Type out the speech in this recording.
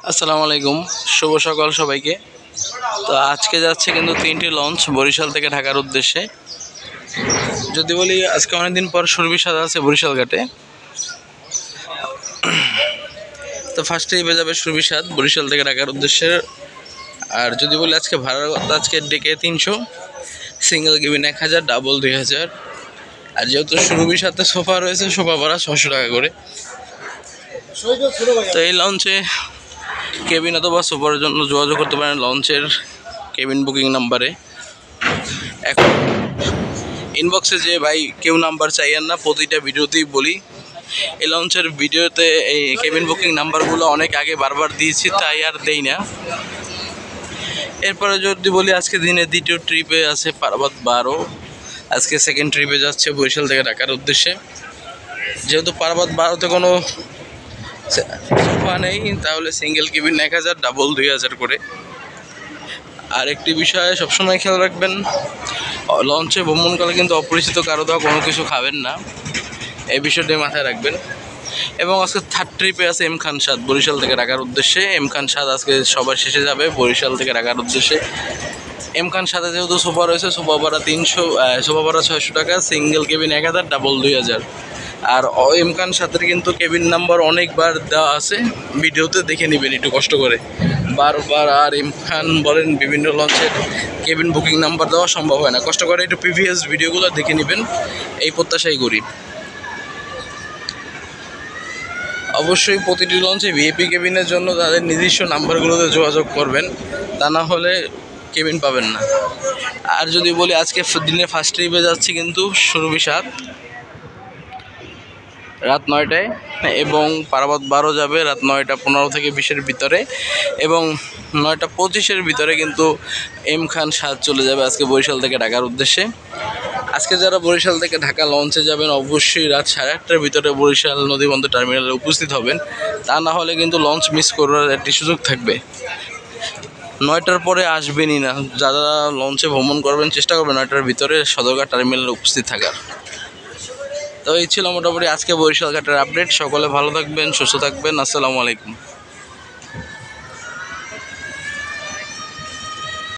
আসসালামু আলাইকুম, শুভ সকাল সবাইকে। তো আজকে যাচ্ছে কিন্তু 3টি লঞ্চ বরিশাল থেকে ঢাকার উদ্দেশ্যে। যদি বলি আজকে অনেকদিন পর সুরভিসাদ আছে বরিশাল ঘাটে। তো ফার্স্টেই যাবে সুরভিসাদ বরিশাল থেকে ঢাকার উদ্দেশ্যে। আর যদি বলি আজকে ভাড়ার কথা, আজকে ডেকে 300, সিঙ্গেল কেবিন 1000, ডাবল 2000। আর যেহেতু সুরভিসাদে সোফা রয়েছে, সোফা ভাড়া 600 টাকা করে। তো এই লঞ্চে কেবিন অথবা সোফার জন্য যোগাযোগ করতে পারেন লঞ্চের কেবিন বুকিং নাম্বারে। এখন ইনবক্সে যে ভাই কেউ নাম্বার চাইয়েন না, প্রতিটা ভিডিওতেই বলি এই লঞ্চের ভিডিওতে এই কেবিন বুকিং নাম্বারগুলো অনেক আগে বারবার দিয়েছি, তাই আর দেই না। এরপরে যদি বলি আজকে দিনে দ্বিতীয় ট্রিপে আছে পারাবত 12, আজকে সেকেন্ড ট্রিপে যাচ্ছে বরিশাল থেকে ঢাকার উদ্দেশ্যে। যেহেতু পারাবত 12তে কোনো সোফা নেই, তাহলে সিঙ্গেল কেবিন 1000, ডাবল 2000 করে। আর একটি বিষয়ে সবসময় খেয়াল রাখবেন, লঞ্চে ভ্রমণকালে কিন্তু অপরিচিত কারো দেওয়া কোনো কিছু খাবেন না, এই বিষয়টি মাথায় রাখবেন। এবং আজকে থার্ড ট্রিপে আছে এম খান সাদ বরিশাল থেকে ঢাকার উদ্দেশ্যে। এম খান সাদ আজকে সবার শেষে যাবে বরিশাল থেকে ঢাকার উদ্দেশ্যে। এম খান সাদে যেহেতু সোফা রয়েছে, সোফা ভাড়া 300, সোফা ভাড়া 600 টাকা, সিঙ্গেল কেবিন 1000, ডাবল 2000। আর এম খান সাদের কিন্তু কেবিন নাম্বার অনেকবার দেওয়া আছে, ভিডিওতে দেখে নেবেন একটু কষ্ট করে বারবার। আর এম খান বলেন বিভিন্ন লঞ্চের কেবিন বুকিং নাম্বার দেওয়া সম্ভব হয় না, কষ্ট করে একটু প্রিভিয়াস ভিডিওগুলো দেখে নেবেন, এই প্রত্যাশাই করি। অবশ্যই প্রতিটি লঞ্চে ভিআইপি কেবিনের জন্য তাদের নিজস্ব নাম্বারগুলোতে যোগাযোগ করবেন, তা না হলে কেবিন পাবেন না। আর যদি বলি আজকে দিনে ফার্স্ট ট্রিপে যাচ্ছি কিন্তু সুরভিসাদ রাত 9টায়, এবং পারাবত 12 যাবে রাত 9:15 থেকে 20-এর ভিতরে, এবং 9:25-এর ভিতরে কিন্তু এম খান সাদ চলে যাবে আজকে বরিশাল থেকে ঢাকার উদ্দেশ্যে। আজকে যারা বরিশাল থেকে ঢাকা লঞ্চে যাবেন অবশ্যই রাত 8:30-টার ভিতরে বরিশাল নদীবন্দর টার্মিনালে উপস্থিত হবেন, তা না হলে কিন্তু লঞ্চ মিস করার একটি সুযোগ থাকবে। 9টার পরে আসবেনই না, যারা লঞ্চে ভ্রমণ করবেন চেষ্টা করবেন 9টার ভিতরে সদরঘাট টার্মিনালে উপস্থিত থাকার। তো এই ছিল মোটামুটি আজকে বরিশাল ঘাটের আপডেট। সকলে ভালো থাকবেন, সুস্থ থাকবেন। আসসালামু আলাইকুম।